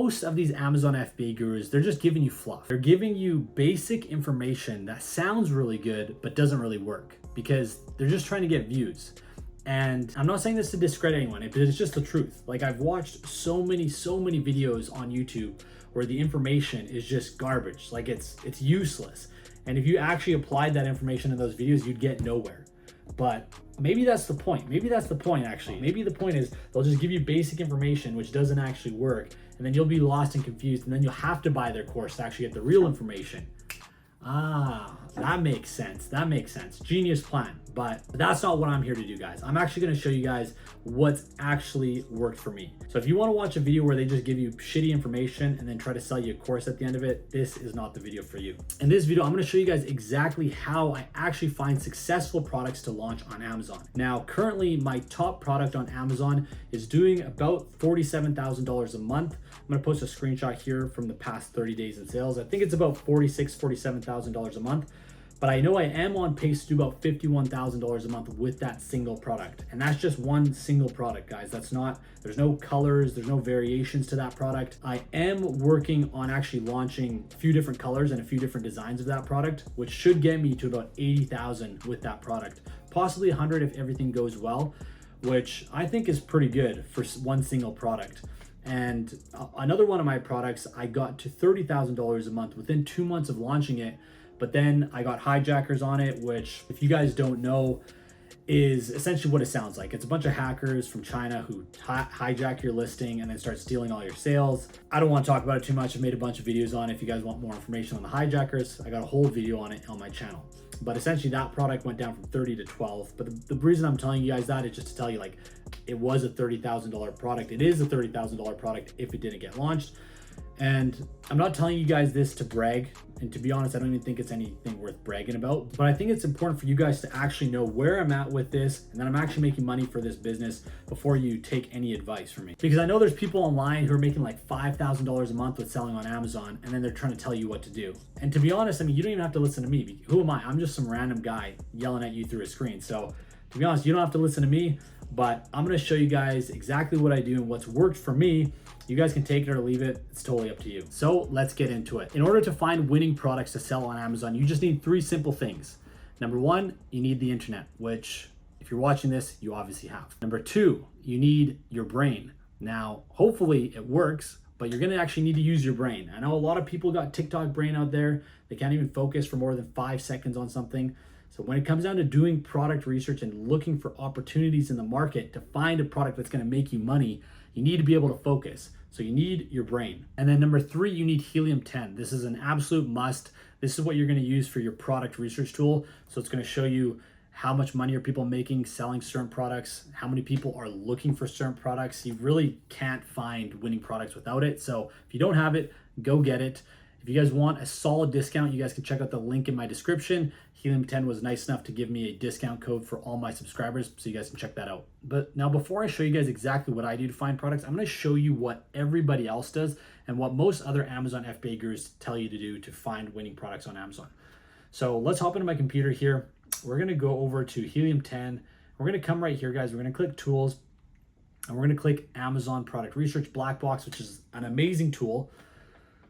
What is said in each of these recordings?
most of these Amazon FBA gurus, they're just giving you fluff. They're giving you basic information that sounds really good, but doesn't really work because they're just trying to get views. And I'm not saying this to discredit anyone, but it's just the truth. Like, I've watched so many videos on YouTube where the information is just garbage. Like, it's useless. And if you actually applied that information in those videos, you'd get nowhere. But maybe that's the point. Maybe that's the point, actually. Maybe the point is they'll just give you basic information which doesn't actually work, and then you'll be lost and confused, and then you'll have to buy their course to actually get the real information. Ah, that makes sense. That makes sense. Genius plan. But that's not what I'm here to do, guys. I'm actually going to show you guys what's actually worked for me. So if you want to watch a video where they just give you shitty information and then try to sell you a course at the end of it, this is not the video for you. In this video, I'm going to show you guys exactly how I actually find successful products to launch on Amazon. Now, currently my top product on Amazon is doing about $47,000 a month. I'm going to post a screenshot here from the past 30 days in sales. I think it's about $47,000 a month. But I know I am on pace to do about $51,000 a month with that single product. And that's just one single product, guys. There's no colors, there's no variations to that product. I am working on actually launching a few different colors and a few different designs of that product, which should get me to about 80,000 with that product. Possibly 100 if everything goes well, which I think is pretty good for one single product. And another one of my products, I got to $30,000 a month within 2 months of launching it. But then I got hijackers on it, which, if you guys don't know, is essentially what it sounds like. It's a bunch of hackers from China who hijack your listing and then start stealing all your sales. I don't want to talk about it too much. I've made a bunch of videos on it. If you guys want more information on the hijackers, I got a whole video on it on my channel. But essentially that product went down from 30 to 12. But the reason I'm telling you guys that is just to tell you, like, it was a $30,000 product. It is a $30,000 product if it didn't get launched. And I'm not telling you guys this to brag. And to be honest, I don't even think it's anything worth bragging about. But I think it's important for you guys to actually know where I'm at with this and that I'm actually making money for this business before you take any advice from me. Because I know there's people online who are making like $5,000 a month with selling on Amazon, and then they're trying to tell you what to do. And to be honest, I mean, you don't even have to listen to me. Who am I? I'm just some random guy yelling at you through a screen. So to be honest, you don't have to listen to me, but I'm going to show you guys exactly what I do and what's worked for me. You guys can take it or leave it. It's totally up to you. So let's get into it. In order to find winning products to sell on Amazon, you just need 3 simple things. Number 1, you need the internet, which if you're watching this, you obviously have. Number 2, you need your brain. Now, hopefully it works, but you're gonna actually need to use your brain. I know a lot of people got TikTok brain out there. They can't even focus for more than 5 seconds on something. So when it comes down to doing product research and looking for opportunities in the market to find a product that's gonna make you money, you need to be able to focus. So you need your brain. And then number 3, you need Helium 10. This is an absolute must. This is what you're gonna use for your product research tool. So it's gonna show you how much money are people making selling certain products, how many people are looking for certain products. You really can't find winning products without it. So if you don't have it, go get it. If you guys want a solid discount, you guys can check out the link in my description. Helium 10 was nice enough to give me a discount code for all my subscribers, so you guys can check that out. But now before I show you guys exactly what I do to find products, I'm gonna show you what everybody else does and what most other Amazon FBA gurus tell you to do to find winning products on Amazon. So let's hop into my computer here. We're gonna go over to Helium 10. We're gonna come right here, guys. We're gonna click Tools, and we're gonna click Amazon Product Research Black Box, which is an amazing tool.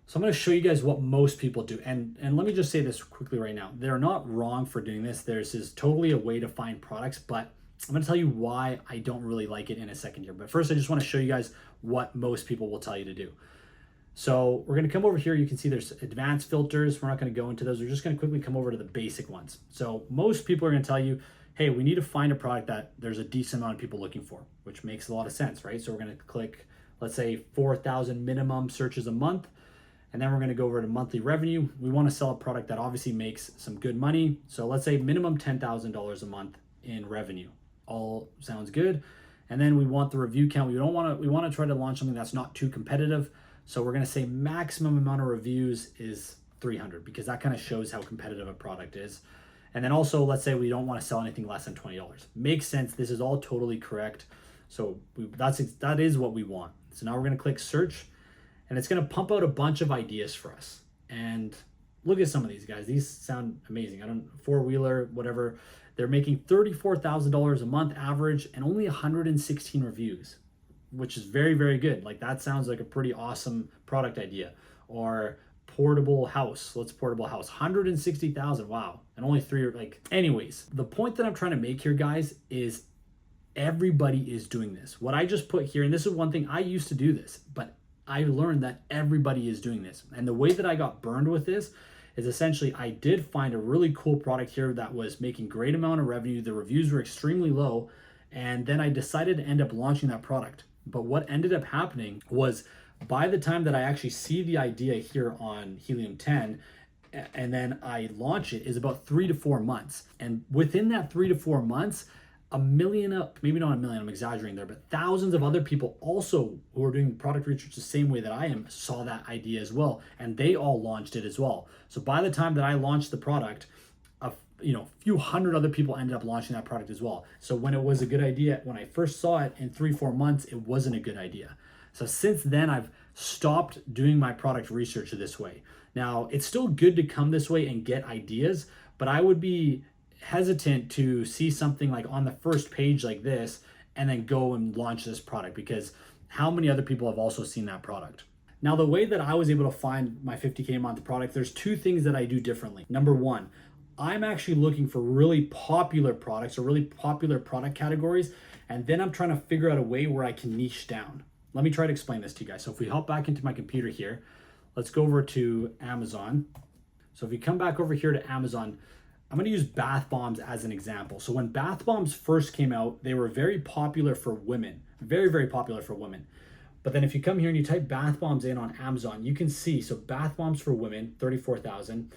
So I'm going to show you guys what most people do. And let me just say this quickly right now. They're not wrong for doing this. This is totally a way to find products, but I'm going to tell you why I don't really like it in a second here. But first, I just want to show you guys what most people will tell you to do. So we're going to come over here. You can see there's advanced filters. We're not going to go into those. We're just going to quickly come over to the basic ones. So most people are going to tell you, hey, we need to find a product that there's a decent amount of people looking for, which makes a lot of sense, right? So we're going to click, let's say 4,000 minimum searches a month. And then we're going to go over to monthly revenue. We want to sell a product that obviously makes some good money. So let's say minimum $10,000 a month in revenue. All sounds good. And then we want the review count. We want to try to launch something that's not too competitive. So we're going to say maximum amount of reviews is 300 because that kind of shows how competitive a product is. And then also, let's say we don't want to sell anything less than $20. Makes sense. This is all totally correct. So that is what we want. So now we're going to click search. And it's going to pump out a bunch of ideas for us. And look at some of these guys. These sound amazing. Four-wheeler, whatever. They're making $34,000 a month average and only 116 reviews. which is very, very good. Like that sounds like a pretty awesome product idea. Or portable house. Let's portable house. 160,000. Wow. And only three are like, anyways, the point that I'm trying to make here, guys, is everybody is doing this. What I just put here, and this is one thing I used to do this, but I learned that everybody is doing this. And the way that I got burned with this is essentially I did find a really cool product here that was making great amount of revenue. The reviews were extremely low. And then I decided to end up launching that product. But what ended up happening was by the time that I actually see the idea here on Helium 10 and then I launch it is about 3 to 4 months. And within that 3 to 4 months, a million, maybe not a million, I'm exaggerating there, but thousands of other people also who are doing product research the same way that I am saw that idea as well. And they all launched it as well. So by the time that I launched the product, a few hundred other people ended up launching that product as well. So when it was a good idea, when I first saw it in 3-4 months, it wasn't a good idea. So since then, I've stopped doing my product research this way. Now, it's still good to come this way and get ideas, but I would be hesitant to see something like on the first page like this and then go and launch this product, because how many other people have also seen that product? Now, the way that I was able to find my 50K a month product, there's two things that I do differently. Number one, I'm actually looking for really popular products or really popular product categories, and then I'm trying to figure out a way where I can niche down. Let me try to explain this to you guys. So if we hop back into my computer here, let's go over to Amazon. So if you come back over here to Amazon, I'm going to use bath bombs as an example. So when bath bombs first came out, they were very popular for women, very, very popular for women. But then if you come here and you type bath bombs in on Amazon, you can see, so bath bombs for women, 34,000.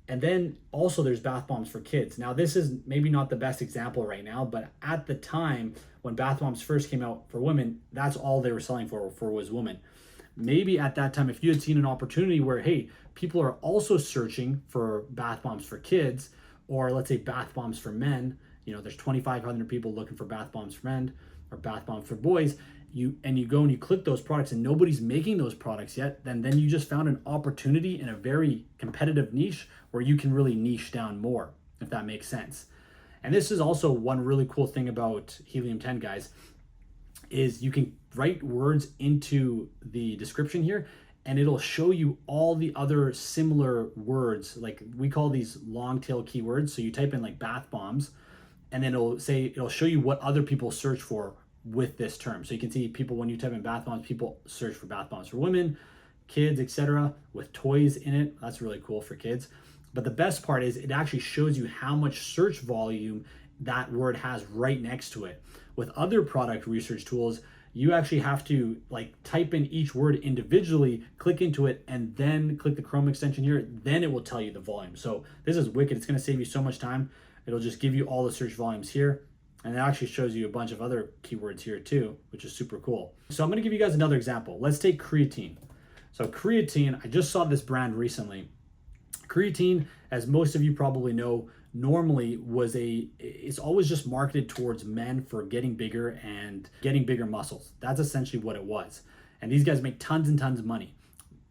And then also there's bath bombs for kids. Now this is maybe not the best example right now, but at the time when bath bombs first came out for women, that's all they were selling for was women. Maybe at that time, if you had seen an opportunity where, hey, people are also searching for bath bombs for kids, or let's say bath bombs for men, there's 2,500 people looking for bath bombs for men or bath bombs for boys, you go and you click those products and nobody's making those products yet, then you just found an opportunity in a very competitive niche where you can really niche down more, if that makes sense. And this is also one really cool thing about Helium 10, guys, is you can write words into the description here and it'll show you all the other similar words. Like we call these long tail keywords. So you type in like bath bombs and then it'll show you what other people search for with this term. So you can see people, when you type in bath bombs, people search for bath bombs for women, kids, etc., with toys in it. That's really cool for kids. But the best part is it actually shows you how much search volume that word has right next to it. With other product research tools, you actually have to like type in each word individually, click into it, and then click the Chrome extension here. Then it will tell you the volume. So this is wicked. It's going to save you so much time. It'll just give you all the search volumes here. And it actually shows you a bunch of other keywords here too, which is super cool. So I'm going to give you guys another example. Let's take creatine. So creatine, I just saw this brand recently. Creatine, as most of you probably know, normally it's always just marketed towards men for getting bigger and getting bigger muscles. That's essentially what it was. And these guys make tons and tons of money.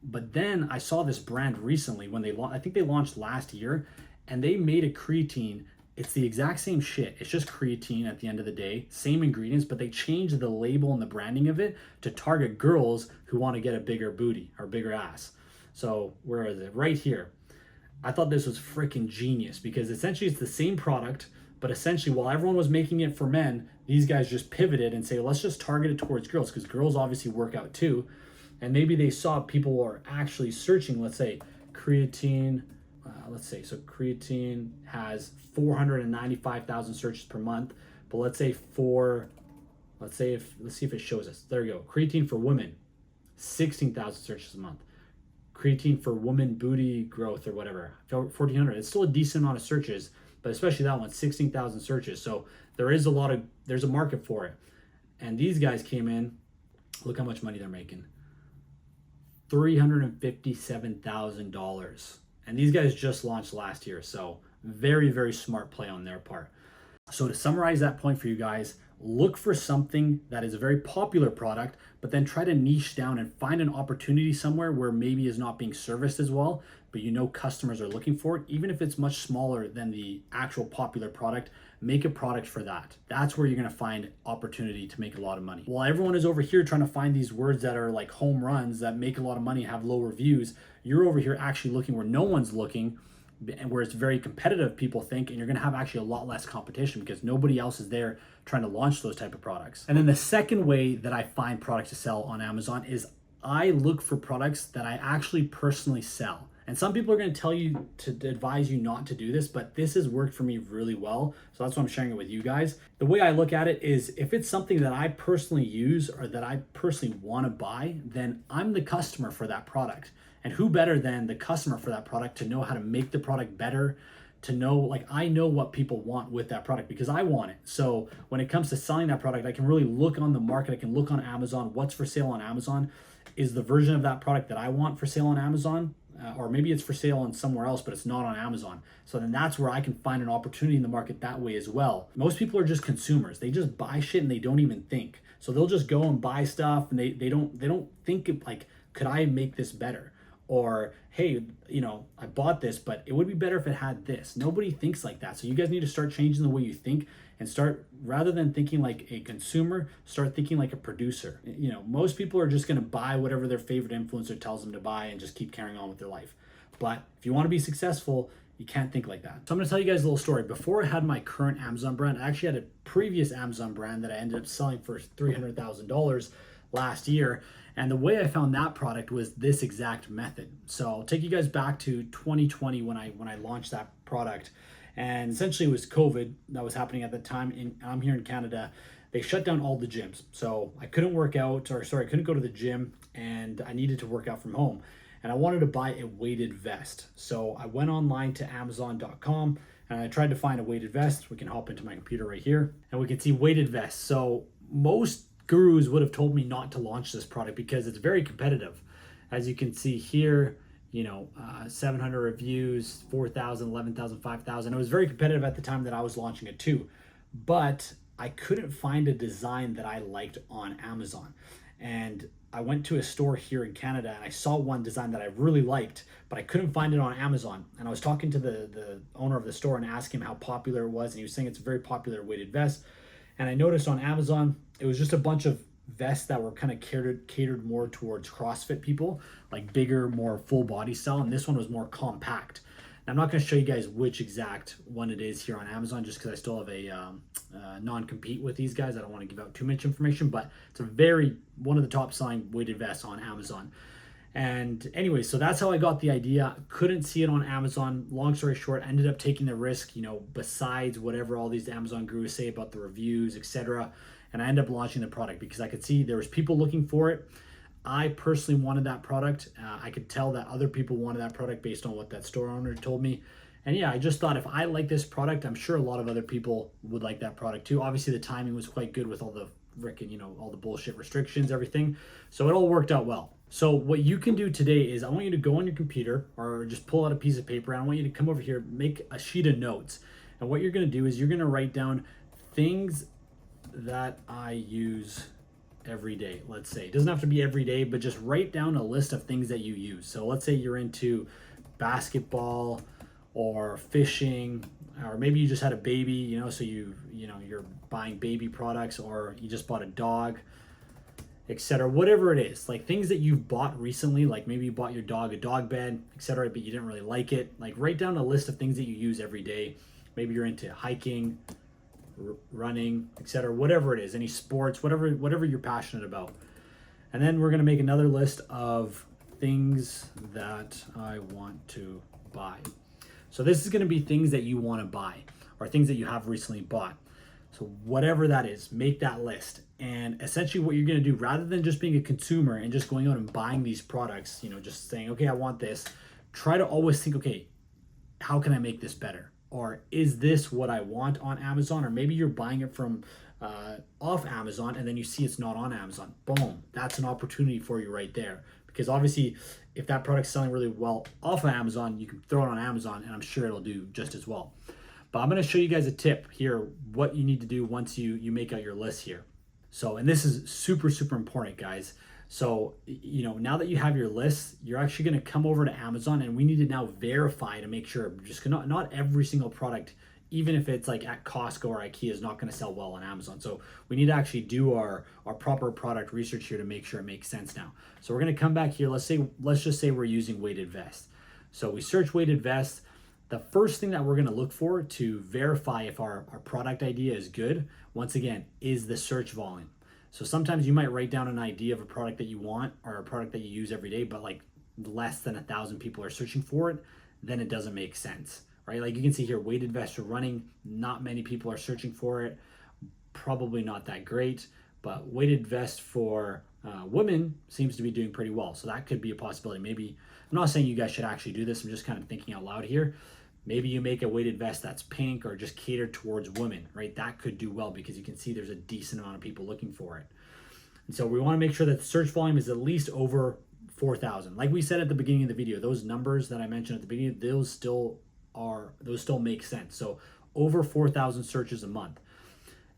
But then I saw this brand recently when I think they launched last year, and they made a creatine. It's the exact same shit. It's just creatine at the end of the day, same ingredients, but they changed the label and the branding of it to target girls who want to get a bigger booty or bigger ass. So where is it? Right here. I thought this was freaking genius because essentially it's the same product, but essentially while everyone was making it for men, these guys just pivoted and say, let's just target it towards girls, because girls obviously work out too. And maybe they saw people were actually searching, let's say creatine, so creatine has 495,000 searches per month, but let's see if it shows us. There you go. Creatine for women, 16,000 searches a month. Creatine for woman booty growth or whatever, 1,400. It's still a decent amount of searches, but especially that one, 16,000 searches. So there's a market for it. And these guys came in, look how much money they're making. $357,000. And these guys just launched last year. So very, very smart play on their part. So to summarize that point for you guys, look for something that is a very popular product, but then try to niche down and find an opportunity somewhere where maybe is not being serviced as well, but you know customers are looking for it. Even if it's much smaller than the actual popular product, make a product for that. That's where you're gonna find opportunity to make a lot of money. While everyone is over here trying to find these words that are like home runs that make a lot of money, have low reviews, you're over here actually looking where no one's looking, and where it's very competitive, people think, and you're going to have actually a lot less competition because nobody else is there trying to launch those type of products. And then the second way that I find products to sell on Amazon is I look for products that I actually personally sell. And some people are going to tell you to advise you not to do this, but this has worked for me really well. So that's why I'm sharing it with you guys. The way I look at it is if it's something that I personally use or that I personally want to buy, then I'm the customer for that product. And who better than the customer for that product to know how to make the product better, to know, like, I know what people want with that product because I want it. So when it comes to selling that product, I can really look on the market. I can look on Amazon, what's for sale on Amazon. Is the version of that product that I want for sale on Amazon? Or maybe it's for sale on somewhere else, but it's not on Amazon. So then that's where I can find an opportunity in the market that way as well. Most people are just consumers. They just buy shit and they don't even think. So they'll just go and buy stuff and they don't think of, like, could I make this better? Or, hey, you know, I bought this, but it would be better if it had this. Nobody thinks like that. So you guys need to start changing the way you think and start, rather than thinking like a consumer, start thinking like a producer. You know, most people are just going to buy whatever their favorite influencer tells them to buy and just keep carrying on with their life. But if you want to be successful, you can't think like that. So I'm going to tell you guys a little story. Before I had my current Amazon brand, I actually had a previous Amazon brand that I ended up selling for $300,000 last year. And the way I found that product was this exact method. So I'll take you guys back to 2020 when I launched that product. And essentially it was COVID that was happening at the time. I'm here in Canada. They shut down all the gyms. So I couldn't work out, I couldn't go to the gym, and I needed to work out from home. And I wanted to buy a weighted vest. So I went online to Amazon.com and I tried to find a weighted vest. We can hop into my computer right here and we can see weighted vests. So most gurus would have told me not to launch this product because it's very competitive. As you can see here, you know, 700 reviews, 4,000, 11,000, 5,000. It was very competitive at the time that I was launching it too. But I couldn't find a design that I liked on Amazon. And I went to a store here in Canada and I saw one design that I really liked, but I couldn't find it on Amazon. And I was talking to the owner of the store and asking him how popular it was. And he was saying it's a very popular weighted vest. And I noticed on Amazon, it was just a bunch of vests that were kind of catered more towards CrossFit people, like bigger, more full body style. And this one was more compact. Now, I'm not going to show you guys which exact one it is here on Amazon, just because I still have a non-compete with these guys. I don't want to give out too much information, but it's one of the top selling weighted vests on Amazon. And anyway, so that's how I got the idea. Couldn't see it on Amazon. Long story short, ended up taking the risk, you know, besides whatever all these Amazon gurus say about the reviews, etc. And I ended up launching the product because I could see there was people looking for it. I personally wanted that product. I could tell that other people wanted that product based on what that store owner told me. And yeah, I just thought if I like this product, I'm sure a lot of other people would like that product too. Obviously, the timing was quite good with all the all the bullshit restrictions, everything. So it all worked out well. So what you can do today is I want you to go on your computer or just pull out a piece of paper. And I want you to come over here, make a sheet of notes. And what you're going to do is you're going to write down things that I use every day. Let's say it doesn't have to be every day, but just write down a list of things that you use. So let's say you're into basketball or fishing, or maybe you just had a baby, you know, so you're buying baby products, or you just bought a dog, etc. Whatever it is, like things that you've bought recently, like maybe you bought your dog a dog bed, etc., but you didn't really like it. Like write down a list of things that you use every day. Maybe you're into hiking, running, etc., whatever it is, any sports, whatever you're passionate about. And then we're going to make another list of things that I want to buy. So this is going to be things that you want to buy or things that you have recently bought. So whatever that is, make that list. And essentially what you're going to do, rather than just being a consumer and just going out and buying these products, you know, just saying, okay, I want this, try to always think, okay, how can I make this better? Or is this what I want on Amazon? Or maybe you're buying it from off Amazon and then you see it's not on Amazon. Boom, that's an opportunity for you right there. Because obviously, if that product's selling really well off of Amazon, you can throw it on Amazon and I'm sure it'll do just as well. But I'm going to show you guys a tip here, what you need to do once you make out your list here. So, and this is super, super important, guys. So, now that you have your list, you're actually going to come over to Amazon, and we need to now verify to make sure, just not every single product, even if it's like at Costco or IKEA, is not going to sell well on Amazon. So we need to actually do our proper product research here to make sure it makes sense now. So we're going to come back here. Let's just say we're using weighted vest. So we search weighted vest. The first thing that we're going to look for to verify if our product idea is good, once again, is the search volume. So sometimes you might write down an idea of a product that you want or a product that you use every day, but like less than 1,000 people are searching for it, then it doesn't make sense, right? Like you can see here, weighted vests are running. Not many people are searching for it. Probably not that great, but weighted vest for women seems to be doing pretty well. So that could be a possibility. Maybe, I'm not saying you guys should actually do this. I'm just kind of thinking out loud here. Maybe you make a weighted vest that's pink or just catered towards women, right? That could do well because you can see there's a decent amount of people looking for it. And so we want to make sure that the search volume is at least over 4,000. Like we said at the beginning of the video, those numbers that I mentioned at the beginning, those still make sense. So over 4,000 searches a month.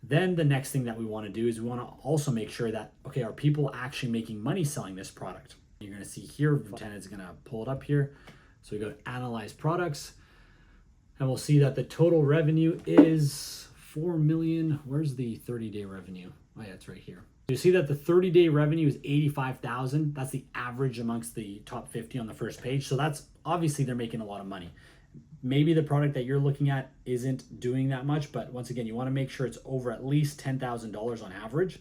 Then the next thing that we want to do is we want to also make sure that, okay, are people actually making money selling this product? You're going to see here, Ten is going to pull it up here. So we go to analyze products. And we'll see that the total revenue is 4 million. Where's the 30-day revenue? Oh yeah, it's right here. You see that the 30-day revenue is 85,000. That's the average amongst the top 50 on the first page. So that's obviously they're making a lot of money. Maybe the product that you're looking at isn't doing that much, but once again, you want to make sure it's over at least $10,000 on average.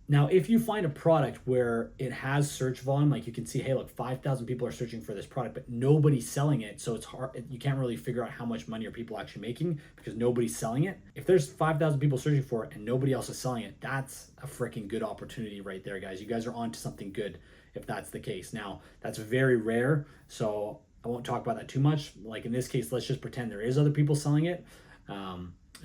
Now, if you find a product where it has search volume, like you can see, hey, look, 5,000 people are searching for this product, but nobody's selling it. So it's hard. You can't really figure out how much money are people actually making because nobody's selling it. If there's 5,000 people searching for it and nobody else is selling it, that's a freaking good opportunity right there, guys. You guys are onto something good if that's the case. Now, that's very rare, so I won't talk about that too much. Like in this case, let's just pretend there is other people selling it.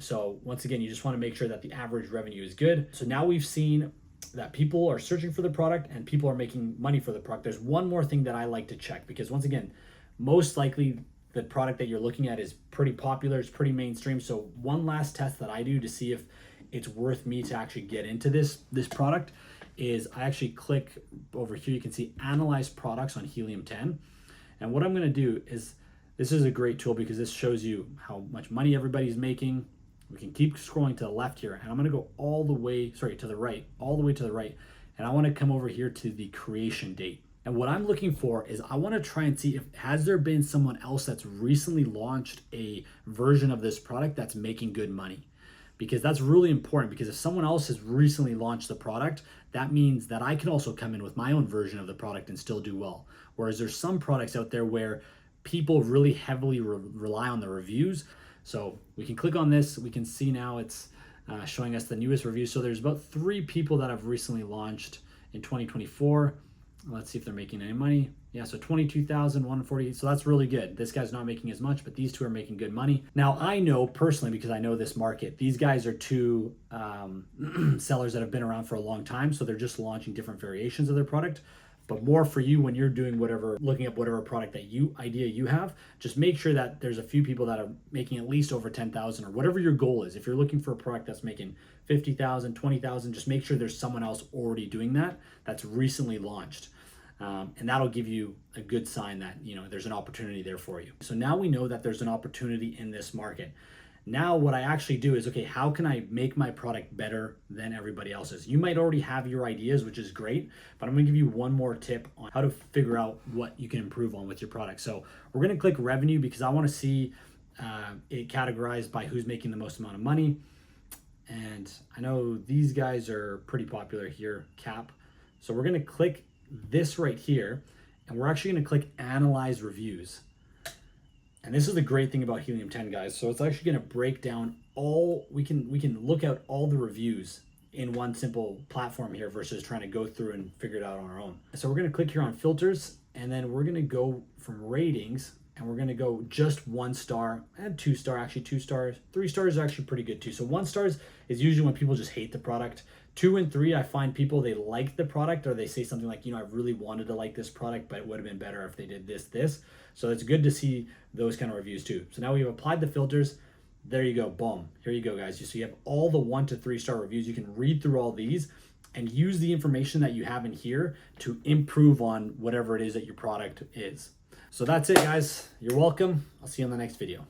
So once again, you just want to make sure that the average revenue is good. So now we've seen that people are searching for the product and people are making money for the product. There's one more thing that I like to check because once again, most likely the product that you're looking at is pretty popular, it's pretty mainstream. So one last test that I do to see if it's worth me to actually get into this product is I actually click over here. You can see analyze products on Helium 10. And what I'm going to do is, this is a great tool because this shows you how much money everybody's making. We can keep scrolling to the left here, and I'm gonna go all the way to the right, and I wanna come over here to the creation date. And what I'm looking for is I wanna try and see has there been someone else that's recently launched a version of this product that's making good money? Because that's really important, because if someone else has recently launched the product, that means that I can also come in with my own version of the product and still do well. Whereas there's some products out there where people really heavily rely on the reviews. So we can click on this. We can see now it's showing us the newest reviews. So there's about 3 people that have recently launched in 2024. Let's see if they're making any money. Yeah, so 22,140. So that's really good. This guy's not making as much, but these 2 are making good money. Now I know personally, because I know this market, these guys are 2 sellers that have been around for a long time. So they're just launching different variations of their product. But more for you when you're doing looking up whatever product that idea you have, just make sure that there's a few people that are making at least over 10,000 or whatever your goal is. If you're looking for a product that's making 50,000, 20,000, just make sure there's someone else already doing that's recently launched. And that'll give you a good sign that, there's an opportunity there for you. So now we know that there's an opportunity in this market. Now what I actually do is, okay, how can I make my product better than everybody else's? You might already have your ideas, which is great, but I'm gonna give you one more tip on how to figure out what you can improve on with your product. So we're gonna click revenue because I wanna see it categorized by who's making the most amount of money. And I know these guys are pretty popular here, Cap. So we're gonna click this right here, and we're actually gonna click analyze reviews. And this is the great thing about Helium 10, guys. So it's actually going to break down we can look at all the reviews in one simple platform here versus trying to go through and figure it out on our own. So we're going to click here on filters, and then we're going to go from ratings, and we're going to go just 1 star and 2 star, actually 2 stars. 3 stars are actually pretty good too. So 1 stars is usually when people just hate the product. 2 and 3, I find people, they like the product, or they say something like, I really wanted to like this product, but it would have been better if they did this. So it's good to see those kind of reviews too. So now we've applied the filters. There you go. Boom. Here you go, guys. So you have all the 1 to 3 star reviews. You can read through all these and use the information that you have in here to improve on whatever it is that your product is. So that's it, guys. You're welcome. I'll see you on the next video.